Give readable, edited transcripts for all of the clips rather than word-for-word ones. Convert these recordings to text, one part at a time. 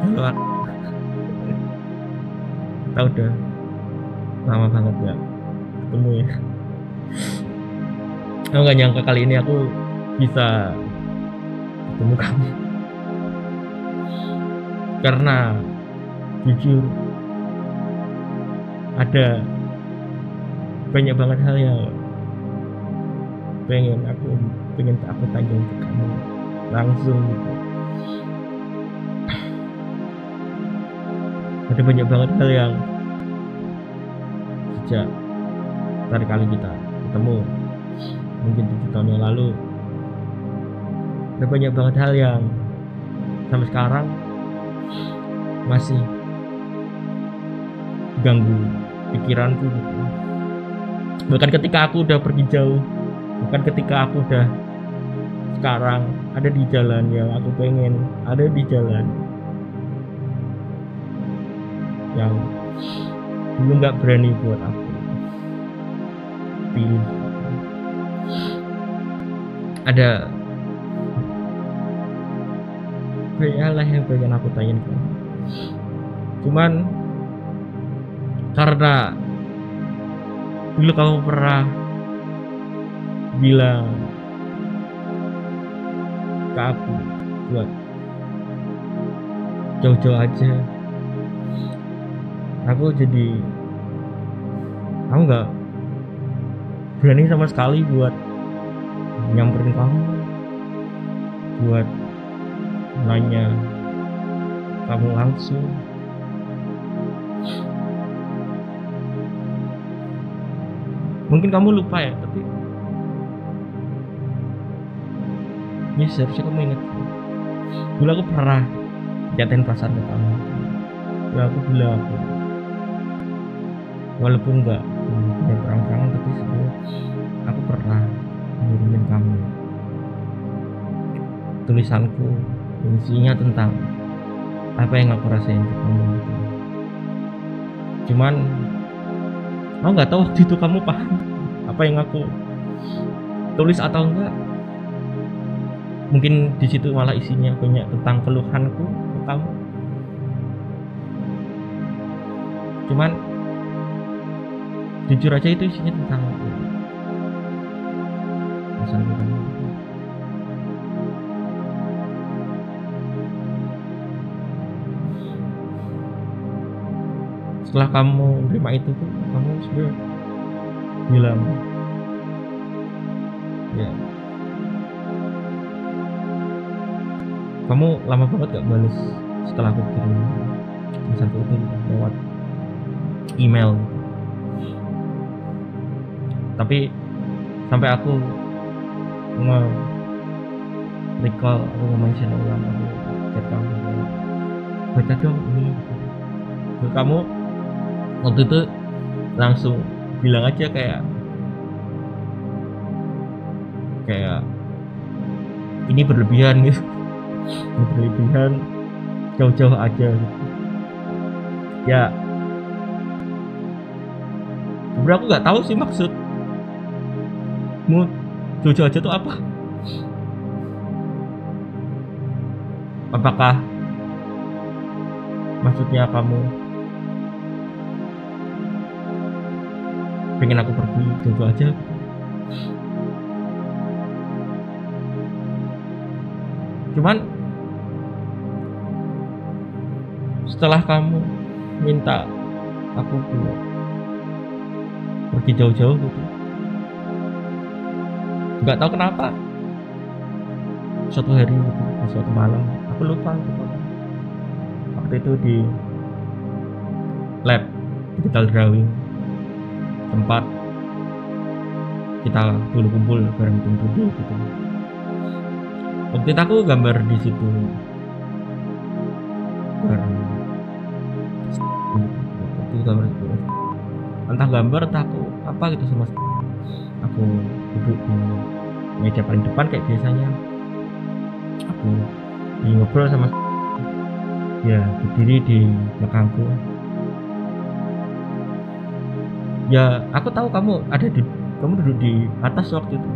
Halo, kita udah lama banget gak ketemu ya. Aku gak nyangka kali ini aku bisa ketemu kamu. Karena jujur ada banyak banget hal yang pengen aku tanya ke kamu langsung gitu. Ada banyak banget hal yang sejak dari kali kita ketemu mungkin 7 tahun yang lalu, ada banyak banget hal yang sampai sekarang masih ganggu pikiranku gitu. Bahkan ketika aku udah pergi jauh, bahkan ketika aku udah sekarang ada di jalan yang aku pengen ada di jalan yang dulu nggak berani buat aku pilih. Ada banyak hal yang pengen aku tanyain ke kamu, cuman karena dulu kamu pernah bilang ke aku buat jauh-jauh aja, aku nggak berani sama sekali buat nyamperin kamu, buat nanya kamu langsung. Mungkin kamu lupa ya, tapi ya seharusnya kamu ingat. Dulu aku pernah nyatain perasaan ke kamu. Ya aku bilang walaupun nggak punya perang-perangan, tapi sebenarnya aku pernah ngirimin kamu tulisanku yang isinya tentang apa yang aku rasain ke kamu gitu. Cuman aku nggak tahu waktu itu kamu paham apa yang aku tulis atau enggak. Mungkin di situ malah isinya banyak tentang keluhanku ke kamu. Cuman jujur aja itu isinya tentang perasaan kamu. Setelah kamu terima itu tuh, kamu sudah bilang ya kamu lama banget gak bales setelah aku kirim tulisanku itu lewat email gitu. Tapi sampai aku recall, aku nge-mention ulang, aku chat kamu, baca dong ini gitu. Terus kamu waktu itu langsung bilang aja kayak ini berlebihan gitu. Ini berlebihan, jauh-jauh aja gitu. Ya sebenernya aku gak tahu sih maksudmu jauh-jauh aja tuh apa. Apakah maksudnya kamu pengen aku pergi jauh-jauh aja gitu? Cuman setelah kamu minta aku buat pergi jauh-jauh gitu, nggak tahu kenapa suatu hari gitu, di suatu malam, aku lupa gitu. Waktu itu di lab digital drawing, tempat kita dulu kumpul bareng tim 2D gitu. Waktu itu aku gambar di situ bareng, waktu itu gambar itu entah gambar entah aku apa gitu sama aku duduk di meja paling depan kayak biasanya, aku ngobrol sama ya berdiri di belakangku. Ya aku tahu kamu duduk di atas waktu itu,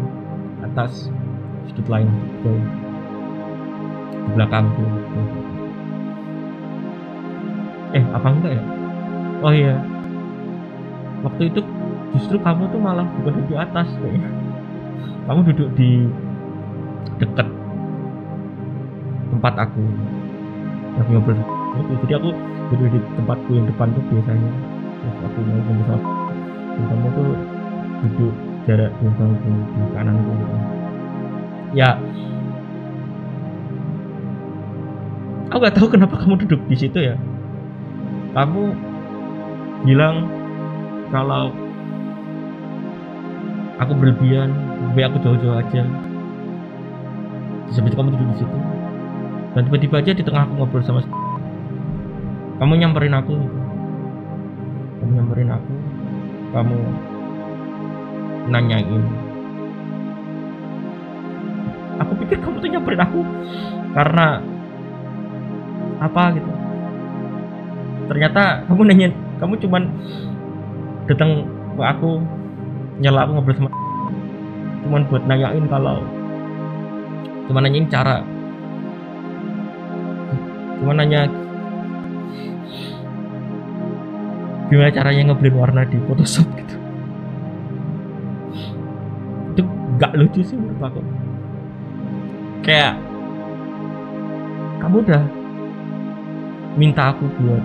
atas sudut lain gitu, di belakangku gitu. Apa enggak ya? Oh iya, waktu itu justru kamu tuh malah bukan di atas kayaknya. Kamu duduk di dekat tempat aku lagi ngobrol itu. Jadi aku duduk di tempatku yang depan tuh biasanya. Terus aku ngomong sama dan kamu tuh duduk jarak di belakangku, di kananku gitu. Ya, aku nggak tahu kenapa kamu duduk di situ ya. Kamu bilang kalau aku berlebihan, lebih aku jauh-jauh aja. Seperti kamu duduk di situ, dan tiba-tiba aja di tengah aku ngobrol sama kamu nyamperin aku gitu. Kamu nanyain. Aku pikir kamu tuh nyamperin aku karena apa gitu. Ternyata kamu nanyain, kamu cuman datang ke aku, nyala aku ngobrol sama, cuman buat nanyain cara, cuman nanya gimana caranya ngeblend warna di Photoshop gitu. Itu gak lucu sih menurut aku. Kayak kamu udah minta aku buat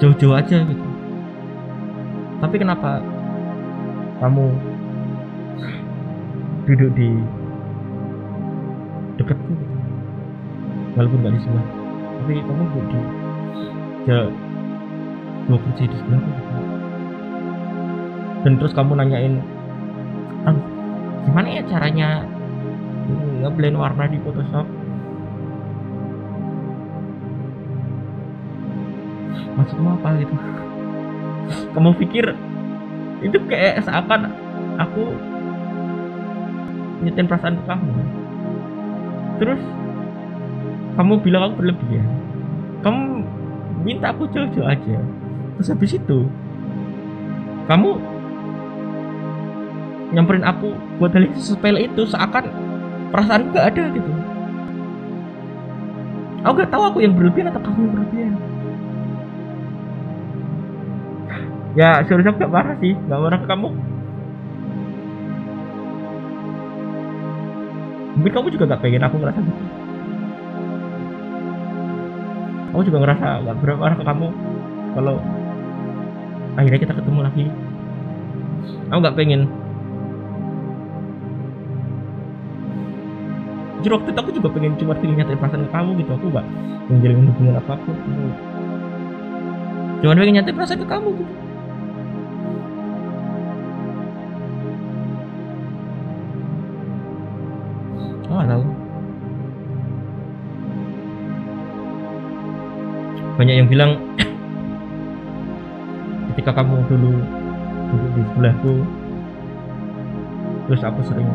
jauh-jauh aja gitu, tapi kenapa kamu duduk di deketku gitu? Walaupun gak di sebelah, tapi kamu duduk di dua kursi di sebelahku gitu. Dan terus kamu nanyain, gimana ya caranya ngeblend warna di Photoshop? Maksudmu apa gitu? Kamu pikir itu kayak seakan aku nyetin perasaan ke kamu. Terus kamu bilang aku berlebihan. Kamu minta aku jauh-jauh aja. Terus habis itu kamu nyamperin aku buat hal sepele itu, seakan perasaan gak ada gitu. Aku gak tahu aku yang berlebihan atau kamu yang berlebihan. Ya seharusnya aku gak marah sih, gak marah ke kamu. Mungkin kamu juga gak pengen aku ngerasa gitu. Aku juga ngerasa gak berapa marah ke kamu kalau akhirnya kita ketemu lagi. Aku gak pengen. Jadi waktu itu aku juga pengen cuma nyatain perasaan ke kamu gitu. Aku gak menjalin hubungan apapun. Cuma pengen nyatain perasaan ke kamu gitu. Aku gak tahu. Banyak yang bilang ketika kamu dulu duduk di sebelahku, terus aku sering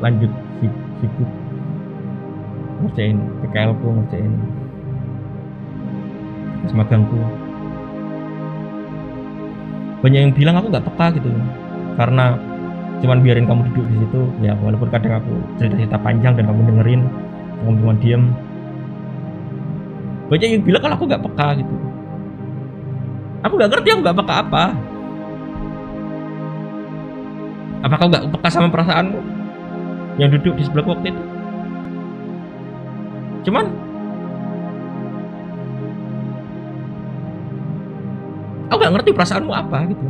lanjut sibuk ngerjain PKL-ku, ngerjain semagangku. Banyak yang bilang aku nggak peka gitu, karena cuman biarin kamu duduk di situ. Ya walaupun kadang aku cerita panjang dan kamu dengerin, kamu cuma diem. Banyak yang bilang kalau aku nggak peka gitu. Aku nggak ngerti aku nggak peka apa. Apa kau nggak peka sama perasaanmu yang duduk di sebelah waktu itu? Cuman aku nggak ngerti perasaanmu apa gitu.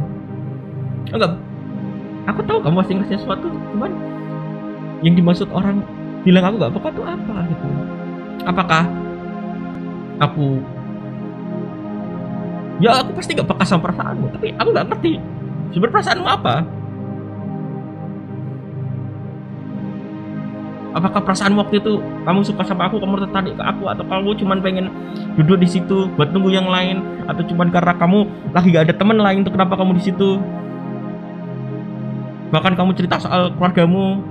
Aku tahu kamu masih ngerti sesuatu, cuman yang dimaksud orang bilang aku nggak peka itu apa gitu? Apakah aku pasti nggak peka sama perasaanmu, tapi aku nggak ngerti sebenarnya perasaanmu apa. Apakah perasaan waktu itu kamu suka sama aku, kamu tertarik ke aku, atau kamu cuma pengen duduk di situ buat nunggu yang lain, atau cuma karena kamu lagi gak ada teman lain tuh kenapa kamu di situ? Bahkan kamu cerita soal keluargamu,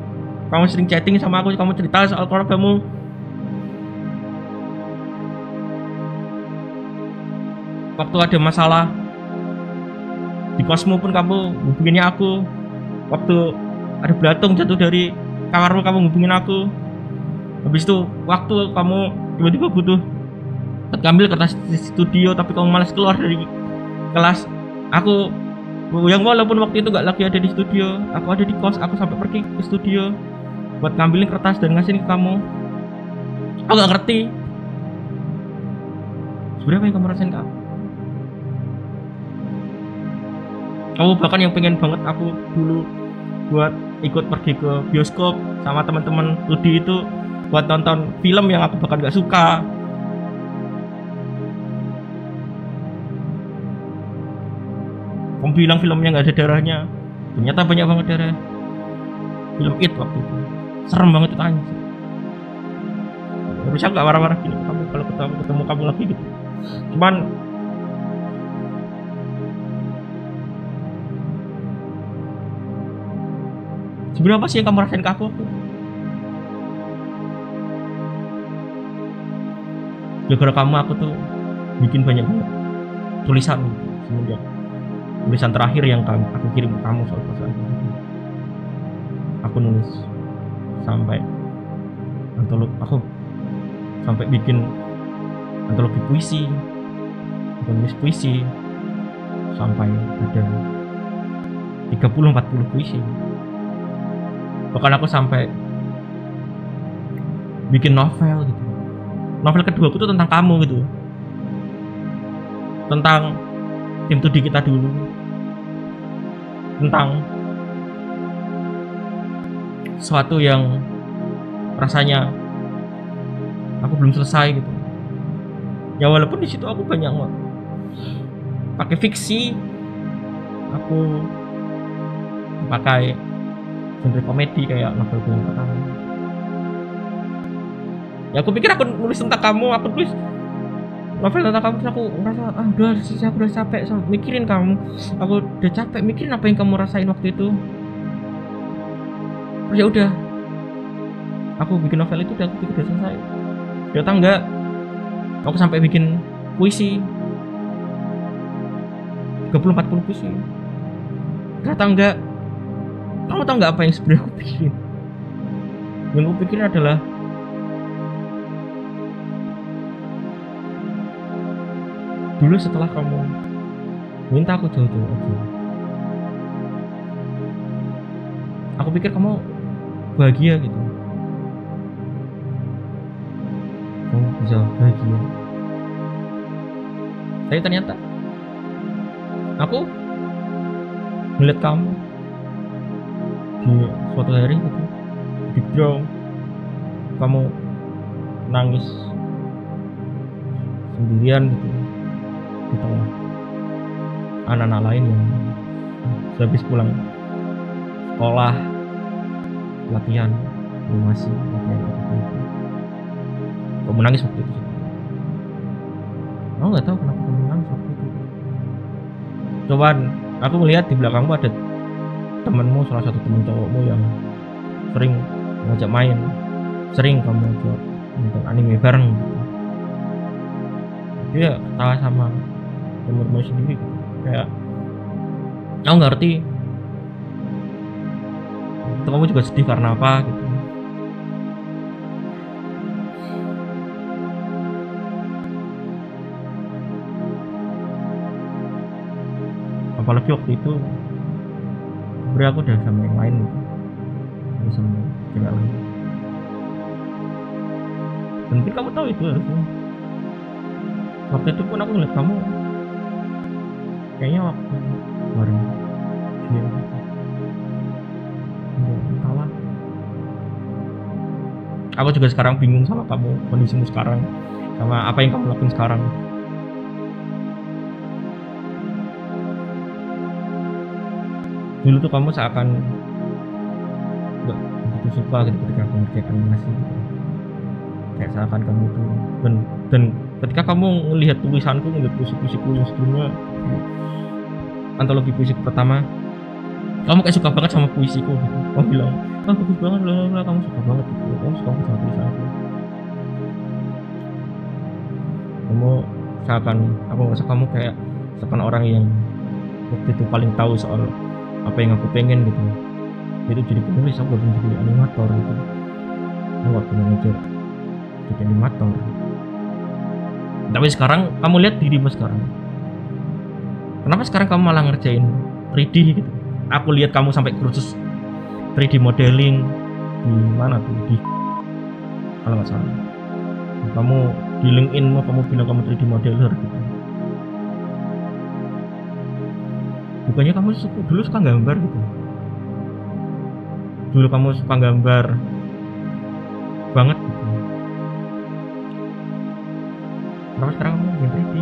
kamu sering chatting sama aku, kamu cerita soal keluargamu. Waktu ada masalah di kosmu pun kamu hubunginnya aku. Waktu ada belatung jatuh dari kamarmu, kamu hubungin aku. Habis itu waktu kamu tiba-tiba butuh ngambil kertas di studio tapi kamu malas keluar dari kelas. Aku yang walaupun waktu itu gak lagi ada di studio, aku ada di kos, aku sampai pergi ke studio buat ngambilin kertas dan ngasihin ke kamu. Aku gak ngerti sebenarnya apa yang kamu rasain kak. Kamu bahkan yang pengen banget aku dulu buat ikut pergi ke bioskop sama teman-teman studi itu buat nonton film yang aku bahkan gak suka. Kamu bilang filmnya gak ada darahnya, ternyata banyak banget darah. Film It waktu itu serem banget itu anjir. Harusnya gak marah-marah gini kamu kalau ketemu kamu lagi gitu. Cuman sebenarnya apa sih yang kamu rasain ke aku? Gara-gara kamu aku tuh bikin banyak banget tulisan semenjak tulisan terakhir yang aku kirim ke kamu soal perasaan. Aku nulis sampai aku sampai bikin antologi puisi, nulis puisi sampai ada 30-40 puisi. Bahkan aku sampai bikin novel gitu. Novel kedua aku tuh tentang kamu gitu, tentang tim studi kita dulu, tentang sesuatu yang rasanya aku belum selesai gitu. Ya walaupun di situ aku banyak pakai fiksi, aku pakai genre komedi kayak novel yang pertama. Ya aku pikir aku nulis tentang kamu, aku tulis novel tentang kamu, terus aku ngerasa aku udah capek mikirin kamu, aku udah capek mikirin apa yang kamu rasain waktu itu. Terus ya udah, aku bikin novel itu dan aku pikir udah selesai. Ternyata enggak, aku sampai bikin puisi 30-40 puisi. Ternyata enggak. Kamu tahu nggak apa yang sebenarnya aku pikirin? Yang aku pikirin adalah dulu setelah kamu minta aku jauh-jauh aja, aku pikir kamu bahagia gitu, kamu bisa bahagia. Tapi ternyata aku ngeliat kamu di suatu hari gitu di draw, kamu nangis sendirian gitu di tengah anak-anak lain yang habis pulang sekolah, latihan, masih latihan gitu. Kamu nangis waktu itu. Aku nggak tahu kenapa kamu nangis waktu itu. Coba aku melihat di belakangmu ada temanmu, salah satu teman cowokmu yang sering ngajak main, sering kamu ajak nonton anime bareng gitu. Dia ketawa sama temanmu sendiri gitu. Kayak aku ngerti itu kamu juga sedih karena apa gitu. Apalagi waktu itu sebenernya aku udah sama yang lain gitu, udah sama cewek lain. Dan mungkin kamu tahu itu harusnya. Waktu itu pun aku ngeliat kamu kayaknya waktu bareng dia entahlah. Aku juga sekarang bingung sama kamu, kondisimu sekarang, sama apa yang kamu lakuin sekarang. Dulu tuh kamu seakan gak begitu suka gitu ketika aku ngerjakan ngasih gitu. Kayak seakan kamu tuh dan ketika kamu ngelihat tulisanku, ngelihat puisi-puisiku yang sebelumnya, antologi puisi pertama, kamu kayak suka banget sama puisiku gitu. Kamu bilang, bagus banget lah, kamu suka banget gitu. Kamu suka banget sama tulisanku. Kamu seakan, aku ngerasa kamu kayak seakan orang yang waktu itu paling tahu soal apa yang aku pengen gitu. Itu jadi penulis, aku belum jadi animator gitu. Aku gak pernah ngejar jadi animator. Tapi sekarang kamu lihat dirimu sekarang. Kenapa sekarang kamu malah ngerjain 3D gitu? Aku lihat kamu sampai kursus 3D modeling di mana tuh, di kalau nggak salah. Kamu di LinkedIn kamu bilang kamu 3D modeler gitu. Bukannya kamu dulu suka gambar gitu? Dulu kamu suka gambar banget gitu. Kenapa sekarang kamu bikin 3D?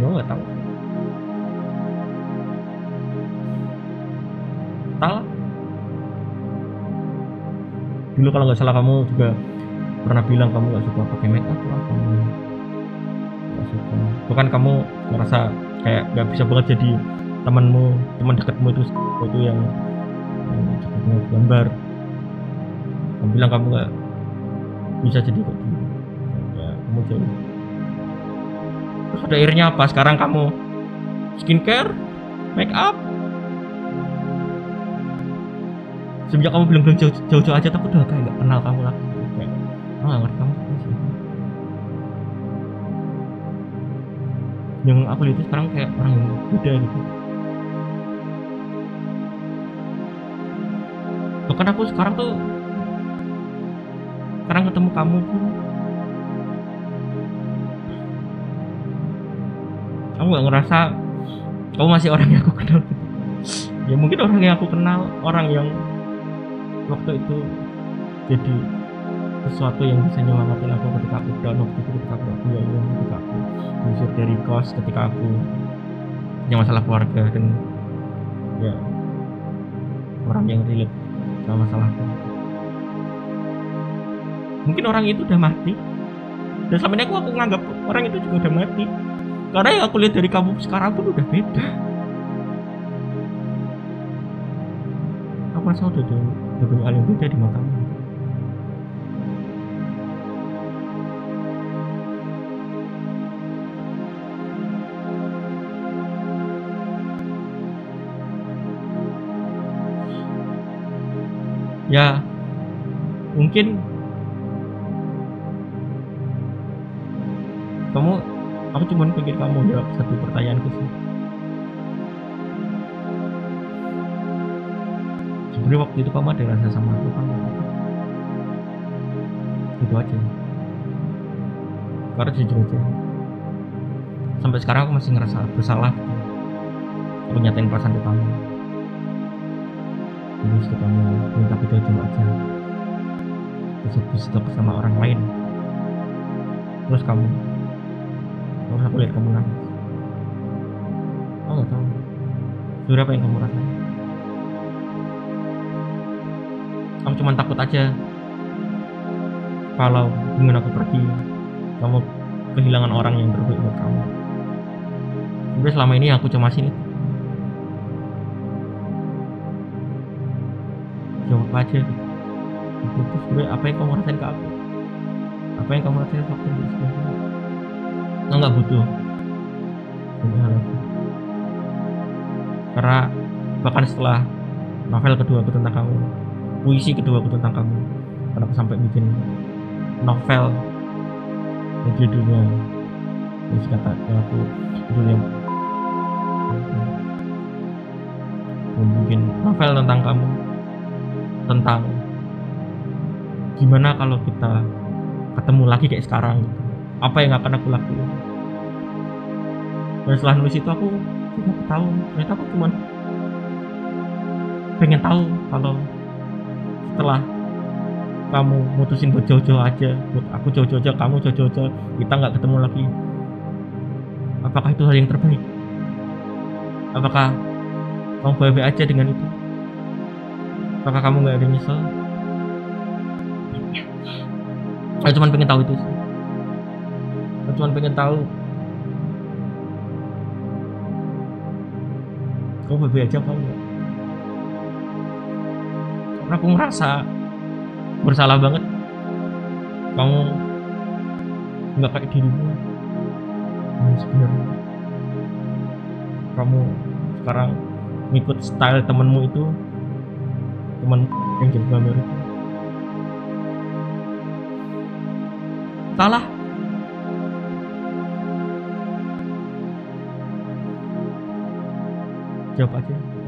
Gue nggak tahu. Salah. Dulu kalau nggak salah kamu juga pernah bilang kamu nggak suka pakai make up lah, kamu nggak suka. Bukan kamu ngerasa kayak nggak bisa banget jadi teman dekatmu itu yang suka gambar. Kamu bilang kamu nggak bisa jadi kayak gitu. Ya, kamu jauh. Terus pada akhirnya apa? Sekarang kamu skincare, make up. Semenjak kamu bilang jauh-jauh aja, aku udah kayak nggak kenal kamu lagi. Kayak nggak ngerti kamu siapa. Yang aku lihat itu sekarang kayak orang yang beda gitu. Bahkan aku sekarang ketemu kamu pun aku nggak ngerasa kamu masih orang yang aku kenal gitu. Ya mungkin orang yang aku kenal, orang yang waktu itu jadi sesuatu yang bisa nyemangatin aku ketika aku down, waktu itu ketika aku punya uang, ketika aku diusir dari kos, ketika aku punya masalah keluarga, dan ya orang yang relate sama masalahku. Mungkin orang itu udah mati, dan selama ini aku nganggap orang itu juga udah mati, karena yang aku lihat dari kamu sekarang pun udah beda. Aku rasa udah banyak hal yang beda di matamu. Ya mungkin aku cuma pengen kamu jawab satu pertanyaanku sih. Sebenarnya waktu itu kamu ada rasa sama aku kan? Itu aja. Karena jujur aja, sampai sekarang aku masih ngerasa bersalah. Aku nyatain perasaan ke kamu. Terus kamu minta kita jauh aja, terus bersama orang lain. Terus aku lihat kamu nangis. Aku nggak tahu sebenarnya apa yang kamu rasain. Aku cuma takut aja kalau dengan aku pergi, kamu kehilangan orang yang terbaik buat kamu. Sebenarnya selama ini aku cemasin itu. Jawab aja gitu. Itu sebenarnya apa yang kamu rasain ke aku? Apa yang kamu rasain waktu itu sebenarnya? Nggak butuh banyak hal lagi. Karena bahkan setelah novel kedua aku tentang kamu, puisi kedua aku tentang kamu, karena aku sampai bikin novel yang judulnya aku bikin novel tentang kamu, tentang gimana kalau kita ketemu lagi kayak sekarang gitu. Apa yang akan aku lakuin. Dan setelah nulis itu aku tahu, ternyata aku cuma pengen tahu kalau setelah kamu mutusin buat jauh-jauh aja, buat aku jauh-jauh aja, kamu jauh-jauh aja, kita nggak ketemu lagi, apakah itu hal yang terbaik? Apakah kamu baik-baik aja dengan itu? Apakah kamu nggak ada nyesel? Aku cuma pengen tahu itu sih. Aku cuma pengen tahu kamu baik-baik aja apa enggak. Karena aku ngerasa bersalah banget kamu nggak kayak dirimu yang sebenarnya. Kamu sekarang ngikut style temenmu itu, temen yang jadi Amerika. Salah. Jawab aja.